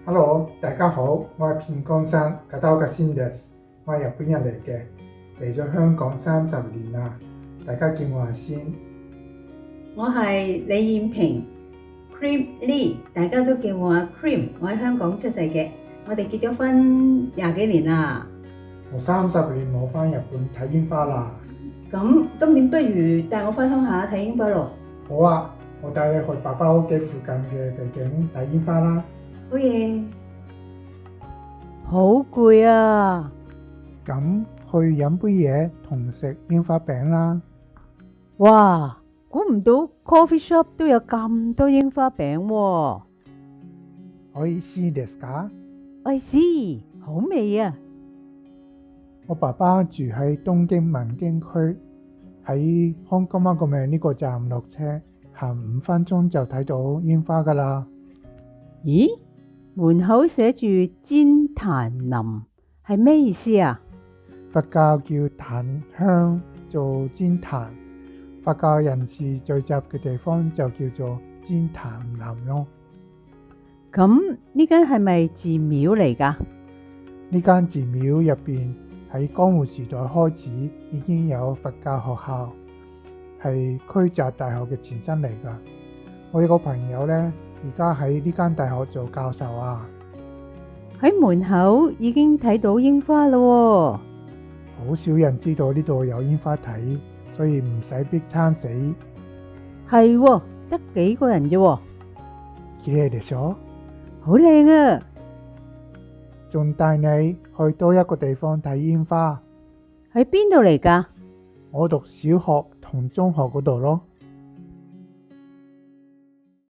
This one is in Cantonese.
Hello，大家好，我係片江山片岡先です。我係日本人嚟嘅，嚟咗香港30年啦。大家叫我阿仙。我係李燕萍 Cream Lee， 大家都叫我阿 Cream。我喺香港出世嘅，我哋結咗婚20幾年啦。我30年冇返日本睇煙花啦。咁今年不如帶我返鄉下睇煙花咯。好啊，我帶你去爸爸屋企附近嘅地景睇煙花啦。好嘢！好攰啊！咁去飲杯嘢同食煙花餅啦。哇，估唔到 coffee shop 都有咁多櫻花餅喎。可以試ですか？I see，好味啊！我爸爸住喺東京文京區，喺康金灣個名呢個站落車，行5分鐘就睇到煙花㗎啦。咦？門口寫住煎檀林，係咩意思啊？佛教叫檀香做煎檀，佛教人士聚集嘅地方就叫做煎檀林咯。咁呢間係咪寺廟嚟㗎？呢間寺廟入邊喺江戶時代開始已經有佛教學校，係區澤大學嘅前身嚟㗎。我有個朋友呢，而家喺呢間大學做教授啊。喺門口已經睇到櫻花咯喎。好少人知道呢度有煙花睇，所以唔使逼餐死。係喎，得幾個人啫喎。綺麗でしょ？好靚啊！仲帶你去多一個地方睇煙花。喺邊度嚟㗎？我讀小學同中學嗰度咯。